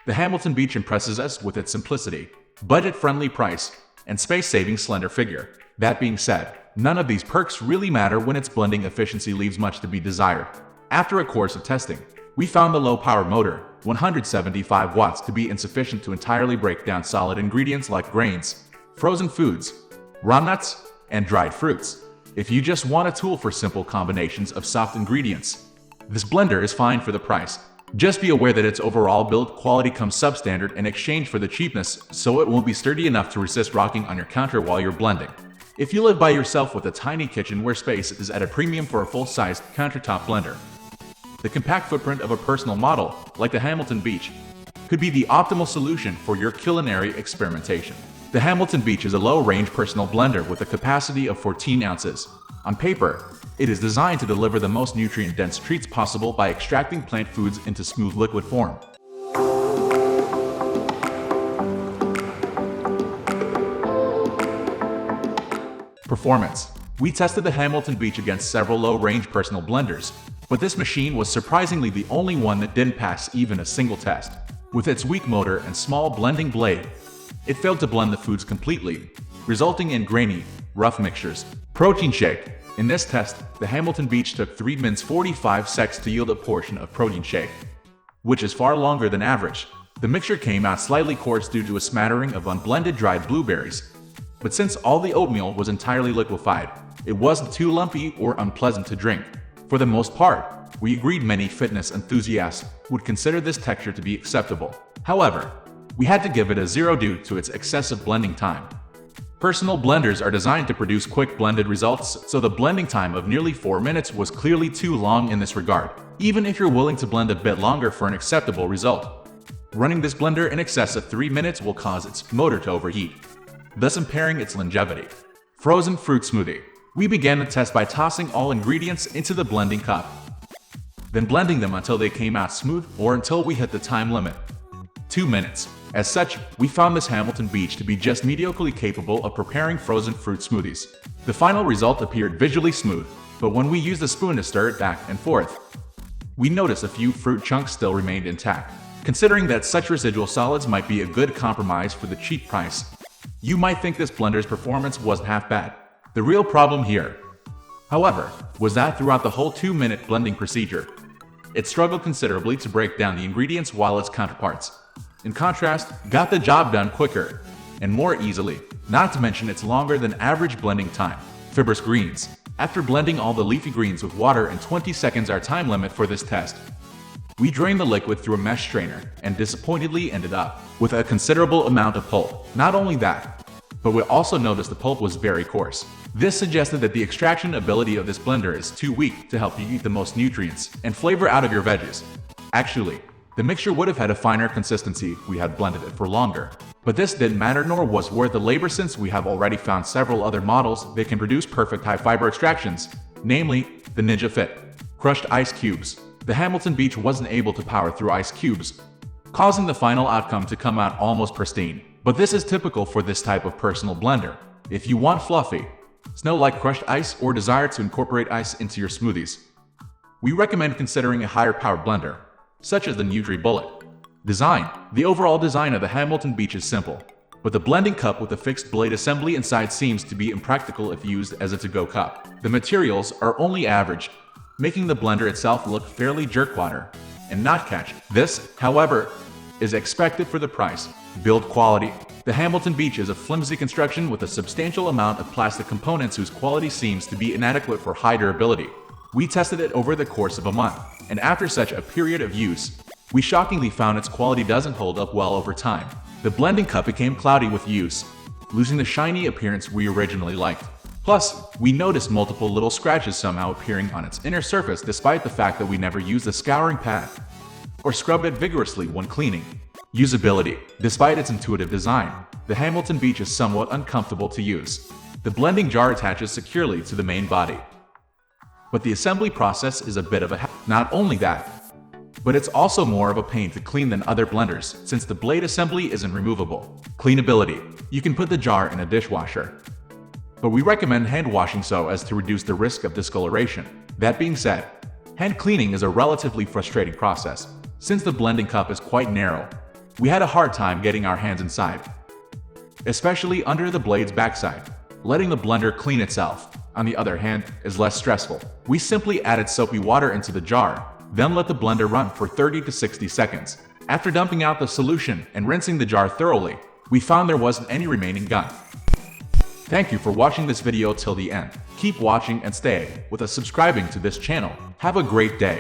The Hamilton Beach impresses us with its simplicity, budget-friendly price, and space-saving slender figure. That being said, none of these perks really matter when its blending efficiency leaves much to be desired. After a course of testing, we found the low-power motor, 175 watts, to be insufficient to entirely break down solid ingredients like grains, frozen foods, raw nuts, and dried fruits. If you just want a tool for simple combinations of soft ingredients, this blender is fine for the price. Just be aware that its overall build quality comes substandard in exchange for the cheapness, so it won't be sturdy enough to resist rocking on your counter while you're blending. If you live by yourself with a tiny kitchen where space is at a premium for a full-sized countertop blender, the compact footprint of a personal model, like the Hamilton Beach, could be the optimal solution for your culinary experimentation. The Hamilton Beach is a low-range personal blender with a capacity of 14 ounces. On paper, it is designed to deliver the most nutrient-dense treats possible by extracting plant foods into smooth liquid form. Performance. We tested the Hamilton Beach against several low-range personal blenders, but this machine was surprisingly the only one that didn't pass even a single test. With its weak motor and small blending blade, it failed to blend the foods completely, resulting in grainy, rough mixtures. Protein shake. In this test, the Hamilton Beach took 3 minutes 45 seconds to yield a portion of protein shake, which is far longer than average. The mixture came out slightly coarse due to a smattering of unblended dried blueberries, but since all the oatmeal was entirely liquefied, it wasn't too lumpy or unpleasant to drink. For the most part, we agreed many fitness enthusiasts would consider this texture to be acceptable. However, we had to give it a 0 due to its excessive blending time. Personal blenders are designed to produce quick blended results, so the blending time of nearly 4 minutes was clearly too long in this regard, even if you're willing to blend a bit longer for an acceptable result. Running this blender in excess of 3 minutes will cause its motor to overheat, thus impairing its longevity. Frozen fruit smoothie. We began the test by tossing all ingredients into the blending cup, then blending them until they came out smooth or until we hit the time limit, 2 minutes. As such, we found this Hamilton Beach to be just mediocrely capable of preparing frozen fruit smoothies. The final result appeared visually smooth, but when we used a spoon to stir it back and forth, we noticed a few fruit chunks still remained intact. Considering that such residual solids might be a good compromise for the cheap price, you might think this blender's performance wasn't half bad. The real problem here, however, was that throughout the whole 2-minute blending procedure, it struggled considerably to break down the ingredients while its counterparts, in contrast, got the job done quicker and more easily, not to mention its longer than average blending time. Fibrous greens. After blending all the leafy greens with water in 20 seconds, our time limit for this test, we drained the liquid through a mesh strainer and disappointingly ended up with a considerable amount of pulp. Not only that, but we also noticed the pulp was very coarse. This suggested that the extraction ability of this blender is too weak to help you eat the most nutrients and flavor out of your veggies. Actually, the mixture would have had a finer consistency if we had blended it for longer. But this didn't matter nor was worth the labor, since we have already found several other models that can produce perfect high fiber extractions, namely the Ninja Fit. Crushed ice cubes. The Hamilton Beach wasn't able to power through ice cubes, causing the final outcome to come out almost pristine. But this is typical for this type of personal blender. If you want fluffy, snow-like crushed ice or desire to incorporate ice into your smoothies, we recommend considering a higher power blender, such as the NutriBullet. Design. The overall design of the Hamilton Beach is simple, but the blending cup with a fixed blade assembly inside seems to be impractical if used as a to-go cup. The materials are only average, making the blender itself look fairly jerkwater and not catch. This, however, is expected for the price. Build quality. The Hamilton Beach is a flimsy construction with a substantial amount of plastic components whose quality seems to be inadequate for high durability. We tested it over the course of a month, and after such a period of use, we shockingly found its quality doesn't hold up well over time. The blending cup became cloudy with use, losing the shiny appearance we originally liked. Plus, we noticed multiple little scratches somehow appearing on its inner surface despite the fact that we never used a scouring pad or scrubbed it vigorously when cleaning. Usability. Despite its intuitive design, the Hamilton Beach is somewhat uncomfortable to use. The blending jar attaches securely to the main body, but the assembly process is a bit of a Not only that, but it's also more of a pain to clean than other blenders, since the blade assembly isn't removable. Cleanability. You can put the jar in a dishwasher, but we recommend hand washing so as to reduce the risk of discoloration. That being said, hand cleaning is a relatively frustrating process, since the blending cup is quite narrow, We had a hard time getting our hands inside, especially under the blade's backside. Letting the blender clean itself, on the other hand, is less stressful. We simply added soapy water into the jar, then let the blender run for 30 to 60 seconds. After dumping out the solution and rinsing the jar thoroughly, we found there wasn't any remaining gunk. Thank you for watching this video till the end. Keep watching and stay with us subscribing to this channel. Have a great day.